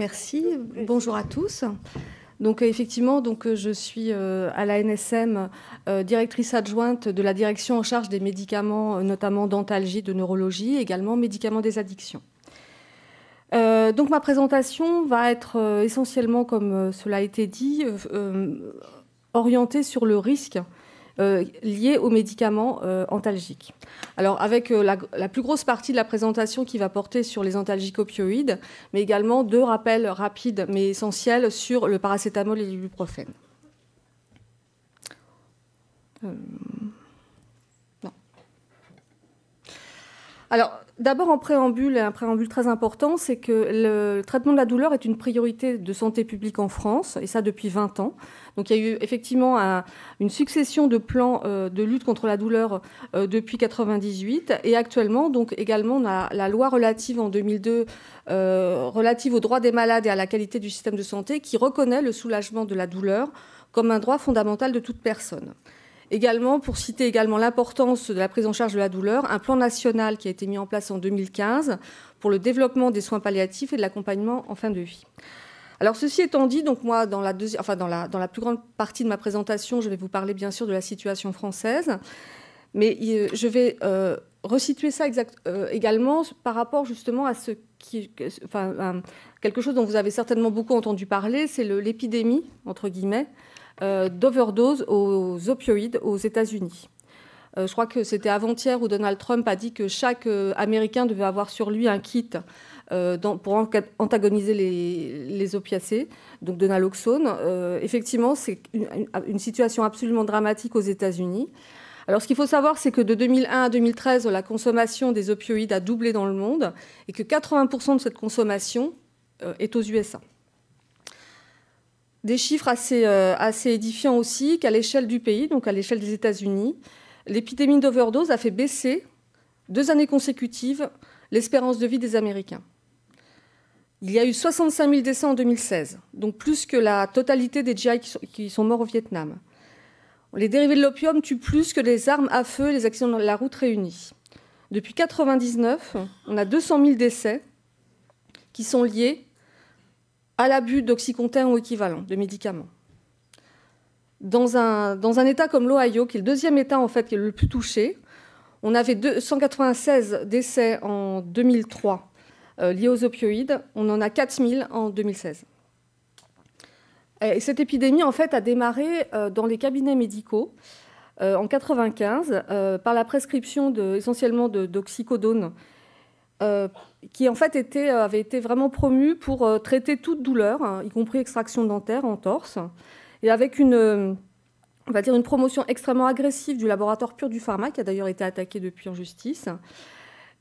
Merci. Bonjour à tous. Donc effectivement, je suis à la NSM, directrice adjointe de la direction en charge des médicaments, notamment d'antalgie, de neurologie, également médicaments des addictions. Donc ma présentation va être essentiellement, comme cela a été dit, orientée sur le risque lié aux médicaments antalgiques. Alors avec la plus grosse partie de la présentation qui va porter sur les antalgiques opioïdes, mais également 2 rappels rapides mais essentiels sur le paracétamol et l'ibuprofène. Non. Alors, d'abord en préambule, et un préambule très important, c'est que le traitement de la douleur est une priorité de santé publique en France, et ça depuis 20 ans. Donc il y a eu effectivement une succession de plans de lutte contre la douleur depuis 1998, et actuellement, donc également, on a la loi relative en 2002, relative aux droits des malades et à la qualité du système de santé, qui reconnaît le soulagement de la douleur comme un droit fondamental de toute personne. Également, pour citer également l'importance de la prise en charge de la douleur, un plan national qui a été mis en place en 2015 pour le développement des soins palliatifs et de l'accompagnement en fin de vie. Alors, ceci étant dit, donc moi, dans la plus grande partie de ma présentation, je vais vous parler bien sûr de la situation française, mais je vais resituer ça également par rapport justement à quelque chose dont vous avez certainement beaucoup entendu parler, c'est l'épidémie, entre guillemets, d'overdose aux opioïdes aux États-Unis. Je crois que c'était avant-hier où Donald Trump a dit que chaque Américain devait avoir sur lui un kit pour antagoniser les opiacés, donc de naloxone. Effectivement, c'est une situation absolument dramatique aux États-Unis. Alors, ce qu'il faut savoir, c'est que de 2001 à 2013, la consommation des opioïdes a doublé dans le monde et que 80% de cette consommation est aux USA. Des chiffres assez édifiants aussi, qu'à l'échelle du pays, donc à l'échelle des États-Unis, l'épidémie d'overdose a fait baisser 2 années consécutives l'espérance de vie des Américains. Il y a eu 65 000 décès en 2016, donc plus que la totalité des GI qui sont morts au Vietnam. Les dérivés de l'opium tuent plus que les armes à feu et les accidents de la route réunis. Depuis 1999, on a 200 000 décès qui sont liés à l'abus d'oxycontin ou équivalent de médicaments. Dans un État comme l'Ohio, qui est le 2e État en fait qui est le plus touché, on avait 196 décès en 2003 liés aux opioïdes. On en a 4000 en 2016. Et cette épidémie en fait a démarré dans les cabinets médicaux en 1995 par la prescription essentiellement d'oxycodone, qui en fait avait été vraiment promu pour traiter toute douleur, hein, y compris extraction dentaire, entorse, et avec on va dire une promotion extrêmement agressive du laboratoire Pur du Pharma, qui a d'ailleurs été attaqué depuis en justice.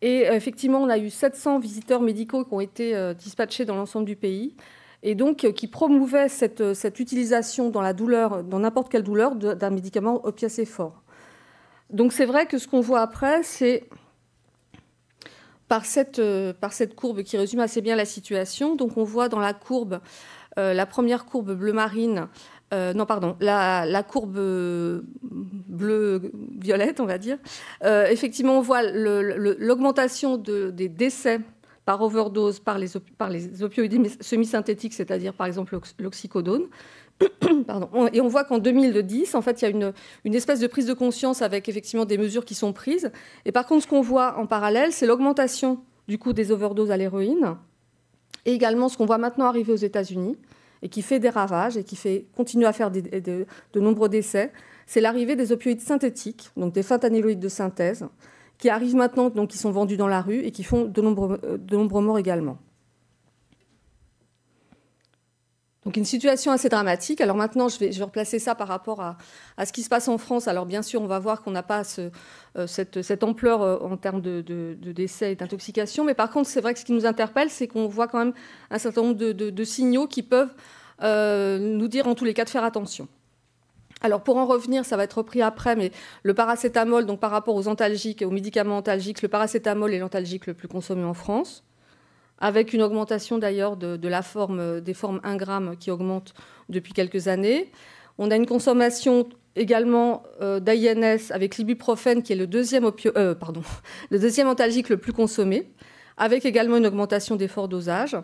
Et effectivement, on a eu 700 visiteurs médicaux qui ont été dispatchés dans l'ensemble du pays, et donc qui promouvaient cette utilisation dans la douleur, dans n'importe quelle douleur, d'un médicament opiacé fort. Donc c'est vrai que ce qu'on voit après, c'est par cette courbe qui résume assez bien la situation. Donc on voit dans la courbe, la première courbe bleu marine, la courbe bleu-violette, on va dire. Effectivement, on voit l'augmentation des décès par overdose par les opioïdes semi-synthétiques, c'est-à-dire par exemple l'oxycodone. Et on voit qu'en 2010, en fait, il y a une espèce de prise de conscience avec effectivement des mesures qui sont prises. Et par contre, ce qu'on voit en parallèle, c'est l'augmentation du coût des overdoses à l'héroïne, et également ce qu'on voit maintenant arriver aux États-Unis, et qui fait des ravages, et qui continue à faire de nombreux décès, c'est l'arrivée des opioïdes synthétiques, donc des fentanyloïdes de synthèse, qui arrivent maintenant, donc qui sont vendus dans la rue, et qui font de nombreux morts également. Donc une situation assez dramatique. Alors maintenant, je vais replacer ça par rapport à ce qui se passe en France. Alors bien sûr, on va voir qu'on n'a pas cette ampleur en termes de décès et d'intoxication. Mais par contre, c'est vrai que ce qui nous interpelle, c'est qu'on voit quand même un certain nombre de signaux qui peuvent nous dire en tous les cas de faire attention. Alors pour en revenir, ça va être repris après, mais le paracétamol, donc par rapport aux antalgiques et aux médicaments antalgiques, le paracétamol est l'antalgique le plus consommé en France, avec une augmentation d'ailleurs des formes 1 gramme qui augmentent depuis quelques années. On a une consommation également d'AINS avec l'ibuprofène, qui est le deuxième antalgique le plus consommé, avec également une augmentation des forts dosages.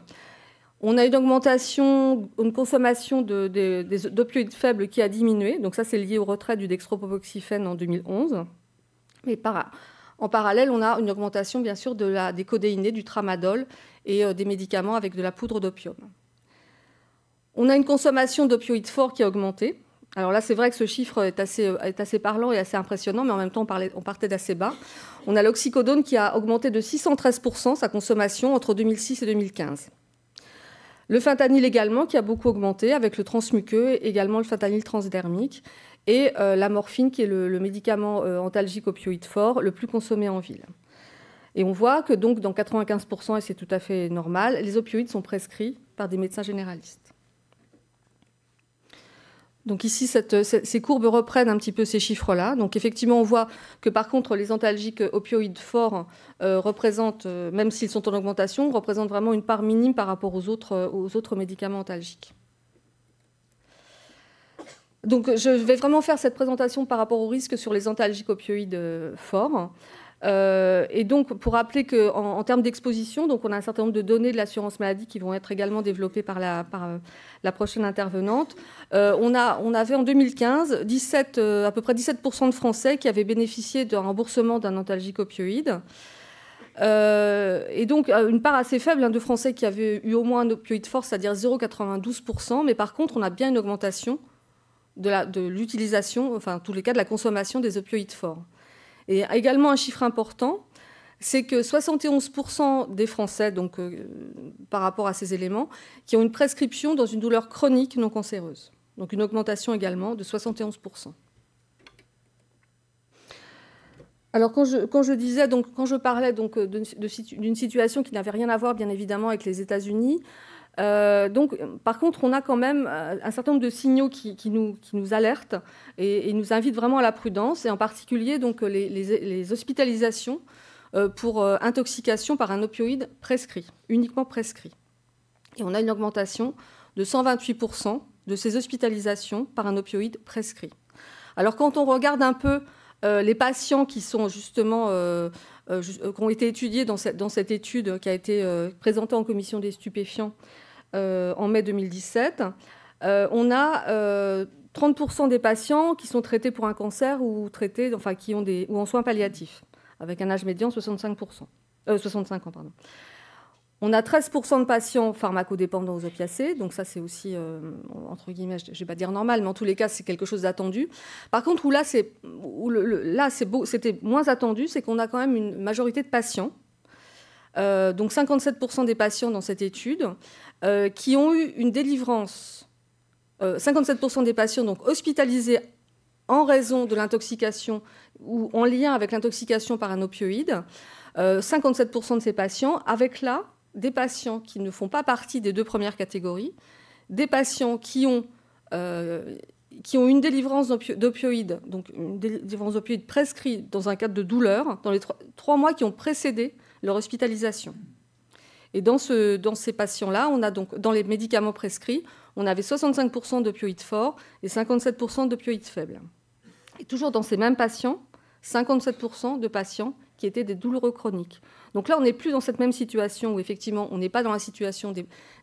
On a une augmentation, une consommation d'opioïdes faibles qui a diminué. Donc ça, c'est lié au retrait du dextropropoxyphène en 2011. Mais en parallèle, on a une augmentation, bien sûr, des codéinés, du tramadol et des médicaments avec de la poudre d'opium. On a une consommation d'opioïdes forts qui a augmenté. Alors là, c'est vrai que ce chiffre est assez parlant et assez impressionnant, mais en même temps, on partait d'assez bas. On a l'oxycodone qui a augmenté de 613% sa consommation entre 2006 et 2015. Le fentanyl également, qui a beaucoup augmenté avec le transmuqueux, également le fentanyl transdermique, et la morphine, qui est le médicament antalgique opioïde fort le plus consommé en ville. Et on voit que donc dans 95%, et c'est tout à fait normal, les opioïdes sont prescrits par des médecins généralistes. Donc ici, ces courbes reprennent un petit peu ces chiffres-là. Donc effectivement, on voit que par contre, les antalgiques opioïdes forts représentent, même s'ils sont en augmentation, représentent vraiment une part minime par rapport aux autres médicaments antalgiques. Donc je vais vraiment faire cette présentation par rapport aux risques sur les antalgiques opioïdes forts. Et donc, pour rappeler qu'en termes d'exposition, donc on a un certain nombre de données de l'assurance maladie qui vont être également développées par la prochaine intervenante. On avait en 2015 à peu près 17% de Français qui avaient bénéficié d'un remboursement d'un antalgique opioïde. Et donc, une part assez faible de Français qui avaient eu au moins un opioïde fort, c'est-à-dire 0,92%. Mais par contre, on a bien une augmentation de l'utilisation, enfin, en tous les cas, de la consommation des opioïdes forts. Et également un chiffre important, c'est que 71% des Français, donc par rapport à ces éléments, qui ont une prescription dans une douleur chronique non cancéreuse. Donc une augmentation également de 71%. Alors quand je parlais donc d'une situation qui n'avait rien à voir bien évidemment avec les États-Unis, donc, par contre, on a quand même un certain nombre de signaux qui nous alertent et nous invitent vraiment à la prudence, et en particulier donc, les hospitalisations pour intoxication par un opioïde prescrit, uniquement prescrit. Et on a une augmentation de 128% de ces hospitalisations par un opioïde prescrit. Alors, quand on regarde un peu les patients qui sont justement qui ont été étudiés dans cette étude qui a été présentée en commission des stupéfiants en mai 2017, on a 30% des patients qui sont traités pour un cancer ou ou en soins palliatifs, avec un âge médian de 65 ans. Pardon. On a 13% de patients pharmacodépendants aux opiacés, donc ça c'est aussi, entre guillemets, je ne vais pas dire normal, mais en tous les cas c'est quelque chose d'attendu. Par contre, c'était moins attendu, c'est qu'on a quand même une majorité de patients, donc 57% des patients dans cette étude, qui ont eu une délivrance, 57% des patients donc hospitalisés en raison de l'intoxication ou en lien avec l'intoxication par un opioïde, 57% de ces patients, avec là des patients qui ne font pas partie des deux premières catégories, des patients qui ont une délivrance d'opioïdes, donc une délivrance d'opioïdes prescrite dans un cadre de douleur, dans les 3 mois qui ont précédé leur hospitalisation. Et dans ces patients-là, on a donc, dans les médicaments prescrits, on avait 65% d'opioïdes forts et 57% d'opioïdes faibles. Et toujours dans ces mêmes patients, 57% de patients qui étaient des douloureux chroniques. Donc là, on n'est plus dans cette même situation où, effectivement, on n'est pas dans la situation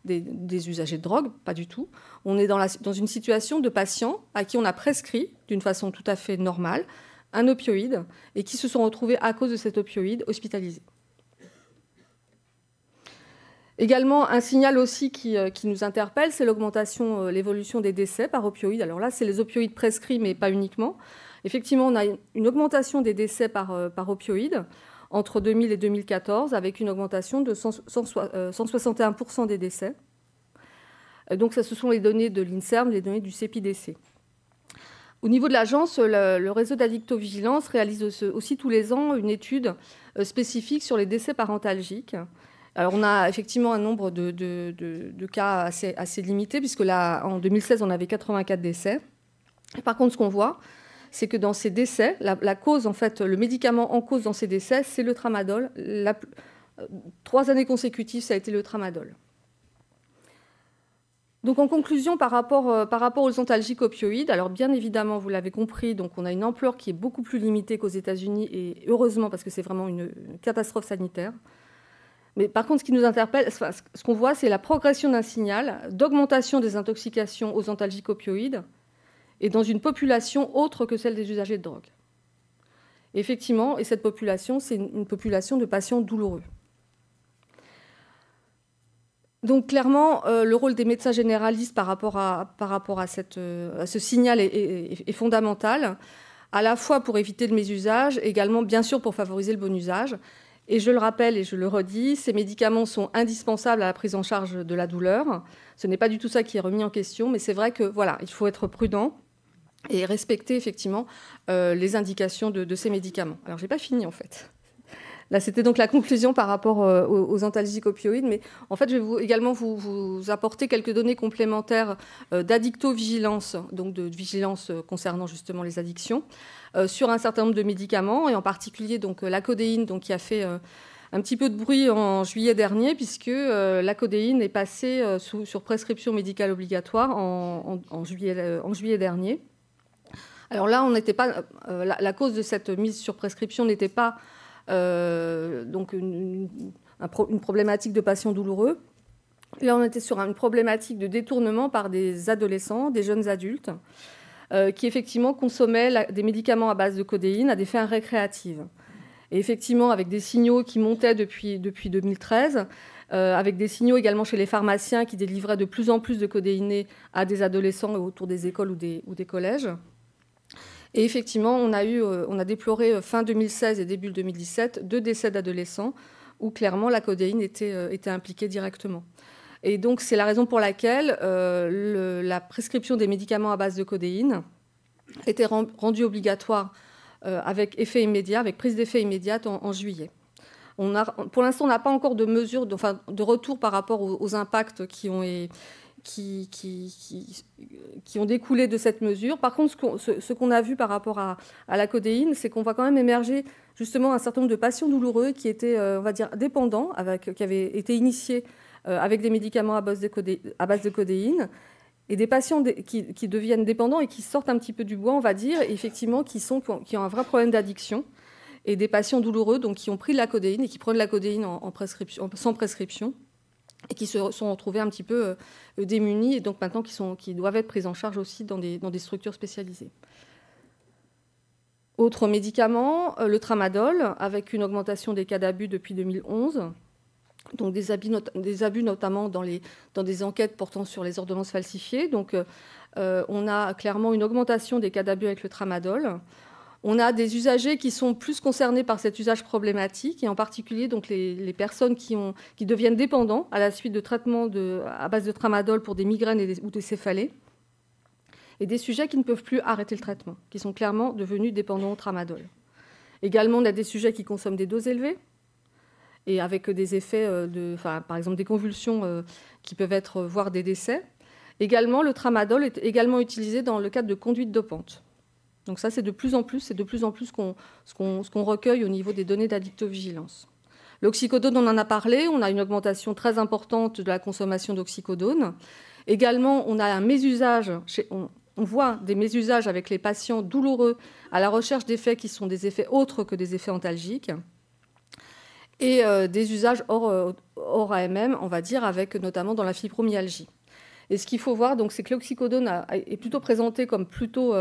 des usagers de drogue, pas du tout. On est dans une situation de patients à qui on a prescrit, d'une façon tout à fait normale, un opioïde et qui se sont retrouvés, à cause de cet opioïde, hospitalisés. Également, un signal aussi qui nous interpelle, c'est l'augmentation, l'évolution des décès par opioïdes. Alors là, c'est les opioïdes prescrits, mais pas uniquement. Effectivement, on a une augmentation des décès par opioïdes entre 2000 et 2014, avec une augmentation de 161% des décès. Donc, ça, ce sont les données de l'INSERM, les données du CEPIDC. Au niveau de l'agence, le réseau d'addictovigilance réalise aussi tous les ans une étude spécifique sur les décès parentalgiques. Alors, on a effectivement un nombre de cas assez limité, puisque là, en 2016, on avait 84 décès. Par contre, ce qu'on voit, c'est que dans ces décès, la cause, en fait, le médicament en cause dans ces décès, c'est le tramadol. 3 années consécutives, ça a été le tramadol. Donc, en conclusion, par rapport aux antalgiques opioïdes, alors bien évidemment, vous l'avez compris, donc on a une ampleur qui est beaucoup plus limitée qu'aux États-Unis, et heureusement, parce que c'est vraiment une catastrophe sanitaire. Mais par contre, ce qui nous interpelle, ce qu'on voit, c'est la progression d'un signal d'augmentation des intoxications aux antalgiques opioïdes et dans une population autre que celle des usagers de drogue. Effectivement, et cette population, c'est une population de patients douloureux. Donc clairement, le rôle des médecins généralistes par rapport à ce signal est fondamental, à la fois pour éviter le mésusage, également bien sûr pour favoriser le bon usage. Et je le rappelle et je le redis, ces médicaments sont indispensables à la prise en charge de la douleur. Ce n'est pas du tout ça qui est remis en question, mais c'est vrai que voilà, il faut être prudent et respecter effectivement les indications de ces médicaments. Alors, je n'ai pas fini en fait. Là, c'était donc la conclusion par rapport aux antalgiques opioïdes, mais en fait, je vais également vous apporter quelques données complémentaires d'addictovigilance, donc de vigilance concernant justement les addictions, sur un certain nombre de médicaments, et en particulier donc, la codéine, donc, qui a fait un petit peu de bruit en juillet dernier, puisque la codéine est passée sur prescription médicale obligatoire en juillet dernier. Alors là, on n'était pas, la cause de cette mise sur prescription n'était pas donc une problématique de patients douloureux. Là, on était sur une problématique de détournement par des adolescents, des jeunes adultes, qui effectivement consommaient des médicaments à base de codéine à des fins récréatives. Et effectivement, avec des signaux qui montaient depuis 2013, avec des signaux également chez les pharmaciens qui délivraient de plus en plus de codéinés à des adolescents autour des écoles ou des collèges. Et effectivement, on a déploré fin 2016 et début 2017 2 décès d'adolescents où clairement la codéine était impliquée directement. Et donc, c'est la raison pour laquelle la prescription des médicaments à base de codéine était rendue obligatoire avec effet immédiat, avec prise d'effet immédiate en juillet. Pour l'instant, on n'a pas encore de mesures, de retour par rapport aux impacts qui ont découlé de cette mesure. Par contre, ce qu'on a vu par rapport à la codéine, c'est qu'on voit quand même émerger justement un certain nombre de patients douloureux qui étaient, on va dire, dépendants, qui avaient été initiés avec des médicaments à base de codéine, et des patients qui deviennent dépendants et qui sortent un petit peu du bois, on va dire, et effectivement, qui ont un vrai problème d'addiction, et des patients douloureux donc, qui ont pris de la codéine et qui prennent de la codéine sans prescription, et qui se sont retrouvés un petit peu démunis, et donc maintenant qui doivent être pris en charge aussi dans des structures spécialisées. Autre médicament, le tramadol, avec une augmentation des cas d'abus depuis 2011, donc des abus notamment dans des enquêtes portant sur les ordonnances falsifiées. Donc on a clairement une augmentation des cas d'abus avec le tramadol. On a des usagers qui sont plus concernés par cet usage problématique, et en particulier donc, les personnes qui deviennent dépendants à la suite de traitements à base de tramadol pour des migraines ou des céphalées, et des sujets qui ne peuvent plus arrêter le traitement, qui sont clairement devenus dépendants au tramadol. Également, on a des sujets qui consomment des doses élevées, et avec des effets, par exemple des convulsions qui peuvent être, voire des décès. Également, le tramadol est également utilisé dans le cadre de conduite dopante. Donc ça, c'est de plus en plus ce qu'on recueille au niveau des données d'addictovigilance. L'oxycodone, on en a parlé, on a une augmentation très importante de la consommation d'oxycodone. Également, on a un mésusage, on voit des mésusages avec les patients douloureux à la recherche d'effets qui sont des effets autres que des effets antalgiques, et des usages hors AMM, on va dire, avec notamment dans la fibromyalgie. Et ce qu'il faut voir, donc, c'est que l'oxycodone est plutôt présenté comme plutôt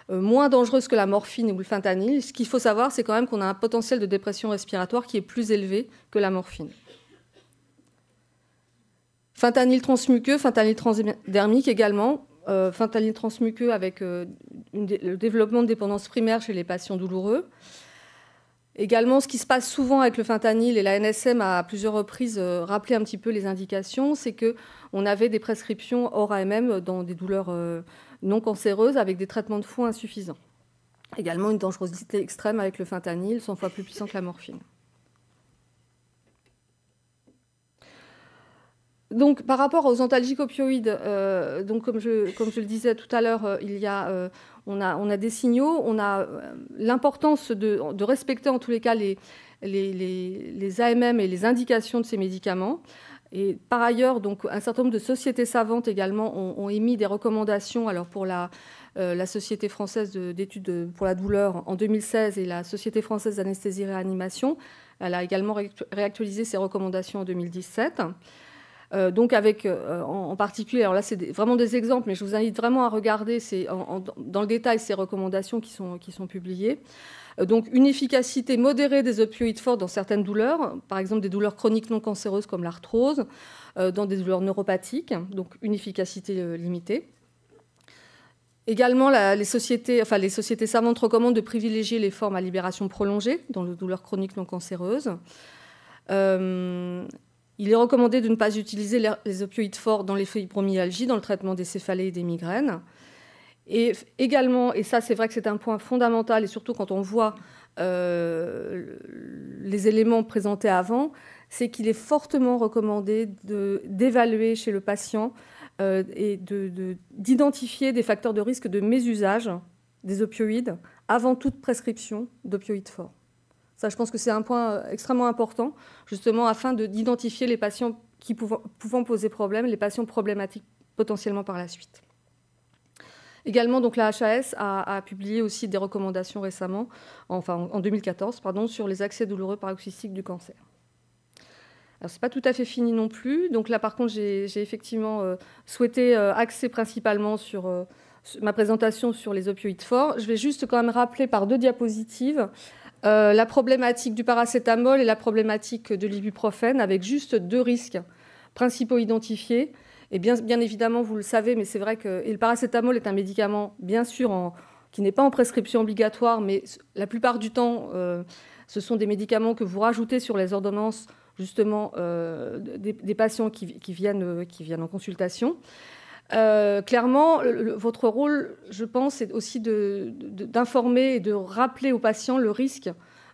moins dangereuse que la morphine ou le fentanyl. Ce qu'il faut savoir, c'est quand même qu'on a un potentiel de dépression respiratoire qui est plus élevé que la morphine. Fentanyl transmuqueux, fentanyl transdermique également. Fentanyl transmuqueux avec le développement de dépendance primaire chez les patients douloureux. Également, ce qui se passe souvent avec le fentanyl, et la NSM a à plusieurs reprises rappelé un petit peu les indications, c'est qu'on avait des prescriptions hors AMM dans des douleurs non cancéreuses avec des traitements de fond insuffisants. Également, une dangerosité extrême avec le fentanyl, 100 fois plus puissant que la morphine. Donc, par rapport aux antalgiques opioïdes, donc, comme je le disais tout à l'heure, on a des signaux, on a l'importance de respecter en tous les cas les AMM et les indications de ces médicaments. Et par ailleurs, donc, un certain nombre de sociétés savantes également ont émis des recommandations alors pour la Société française d'études pour la douleur en 2016 et la Société française d'anesthésie-réanimation. Elle a également réactualisé ses recommandations en 2017. Donc avec en particulier, alors là c'est vraiment des exemples, mais je vous invite vraiment à regarder dans le détail ces recommandations qui sont publiées. Donc une efficacité modérée des opioïdes forts dans certaines douleurs, par exemple des douleurs chroniques non cancéreuses comme l'arthrose, dans des douleurs neuropathiques, donc une efficacité limitée. Également, les sociétés savantes recommandent de privilégier les formes à libération prolongée dans les douleurs chroniques non cancéreuses. Il est recommandé de ne pas utiliser les opioïdes forts dans les fibromyalgies, dans le traitement des céphalées et des migraines. Et également, et ça c'est vrai que c'est un point fondamental, et surtout quand on voit les éléments présentés avant, c'est qu'il est fortement recommandé d'évaluer chez le patient et d'identifier des facteurs de risque de mésusage des opioïdes avant toute prescription d'opioïdes forts. Ça, je pense que c'est un point extrêmement important, justement, afin d'identifier les patients pouvant poser problème, les patients problématiques potentiellement par la suite. Également, donc, la HAS a publié aussi des recommandations récemment, en 2014, sur les accès douloureux paroxystiques du cancer. Alors, ce n'est pas tout à fait fini non plus. Donc là, par contre, j'ai effectivement souhaité axer principalement sur ma présentation sur les opioïdes forts. Je vais juste quand même rappeler par 2 diapositives la problématique du paracétamol et la problématique de l'ibuprofène, avec juste 2 risques principaux identifiés. Et bien évidemment, vous le savez, mais c'est vrai que le paracétamol est un médicament, bien sûr, qui n'est pas en prescription obligatoire, mais la plupart du temps, ce sont des médicaments que vous rajoutez sur les ordonnances, justement, des patients qui viennent en consultation. Clairement, votre rôle, je pense, c'est aussi d'informer et de rappeler aux patients le risque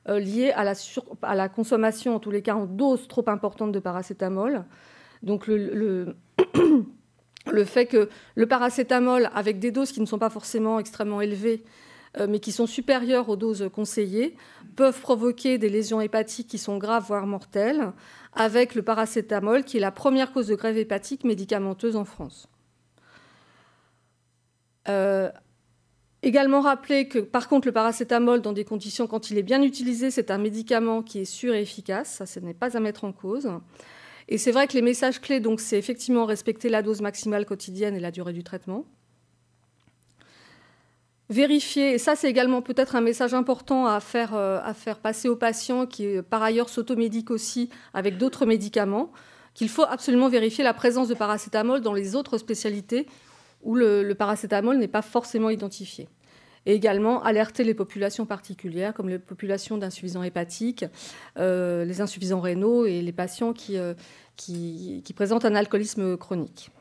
lié à la consommation, en tous les cas en dose trop importante de paracétamol. Donc le fait que le paracétamol, avec des doses qui ne sont pas forcément extrêmement élevées, mais qui sont supérieures aux doses conseillées, peuvent provoquer des lésions hépatiques qui sont graves, voire mortelles, avec le paracétamol, qui est la première cause de grève hépatique médicamenteuse en France. Également rappeler que, par contre, le paracétamol, dans des conditions, quand il est bien utilisé, c'est un médicament qui est sûr et efficace. Ça, ce n'est pas à mettre en cause. Et c'est vrai que les messages clés, donc, c'est effectivement respecter la dose maximale quotidienne et la durée du traitement. Vérifier, et ça, c'est également peut-être un message important à faire passer aux patients qui, par ailleurs, s'automédiquent aussi avec d'autres médicaments, qu'il faut absolument vérifier la présence de paracétamol dans les autres spécialités où le paracétamol n'est pas forcément identifié. Et également alerter les populations particulières, comme les populations d'insuffisants hépatiques, les insuffisants rénaux et les patients qui présentent un alcoolisme chronique.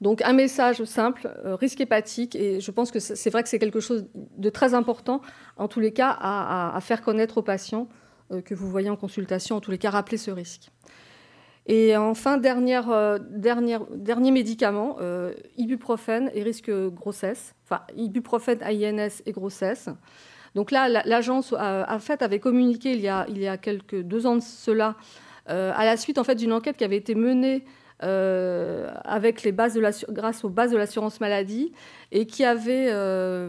Donc un message simple, risque hépatique, et je pense que c'est vrai que c'est quelque chose de très important, en tous les cas, à faire connaître aux patients que vous voyez en consultation, en tous les cas, rappeler ce risque. Et enfin, dernier médicament, ibuprofène et risque grossesse, enfin ibuprofène, INS et grossesse. Donc là, l'agence en fait, avait communiqué il y a 2 ans de cela, à la suite en fait, d'une enquête qui avait été menée avec grâce aux bases de l'assurance maladie et qui avait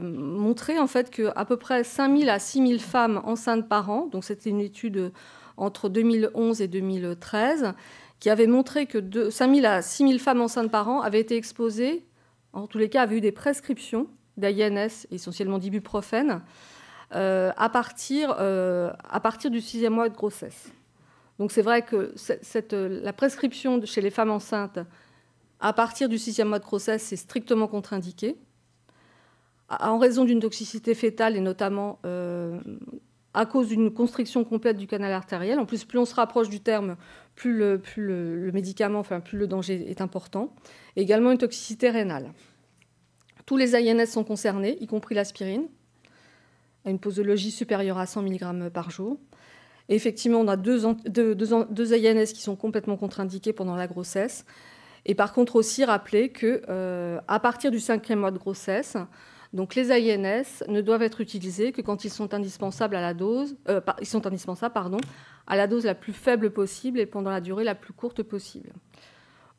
montré en fait qu'à peu près 5 000 à 6 000 femmes enceintes par an, donc c'était une étude entre 2011 et 2013, qui avait montré que 5 000 à 6 000 femmes enceintes par an avaient été exposées, en tous les cas avaient eu des prescriptions d'INS, essentiellement d'ibuprofène, à partir du 6e mois de grossesse. Donc c'est vrai que la prescription chez les femmes enceintes à partir du 6e mois de grossesse, c'est strictement contre-indiqué, en raison d'une toxicité fétale et notamment à cause d'une constriction complète du canal artériel. En plus, plus on se rapproche du terme, plus le médicament, enfin plus le danger est important. Et également une toxicité rénale. Tous les INS sont concernés, y compris l'aspirine, à une posologie supérieure à 100 mg par jour. Et effectivement, on a deux INS qui sont complètement contre-indiqués pendant la grossesse. Et par contre aussi rappeler qu'à partir du 5e mois de grossesse, donc les INS ne doivent être utilisés que quand ils sont indispensables à la dose, à la dose la plus faible possible et pendant la durée la plus courte possible.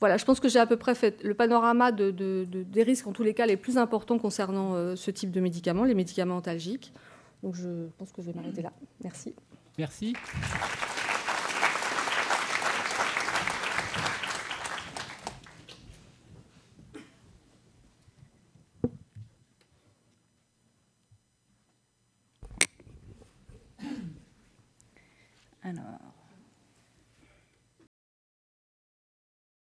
Voilà, je pense que j'ai à peu près fait le panorama des risques, en tous les cas, les plus importants concernant ce type de médicaments, les médicaments antalgiques. Donc je pense que je vais m'arrêter là. Merci. Merci. Alors...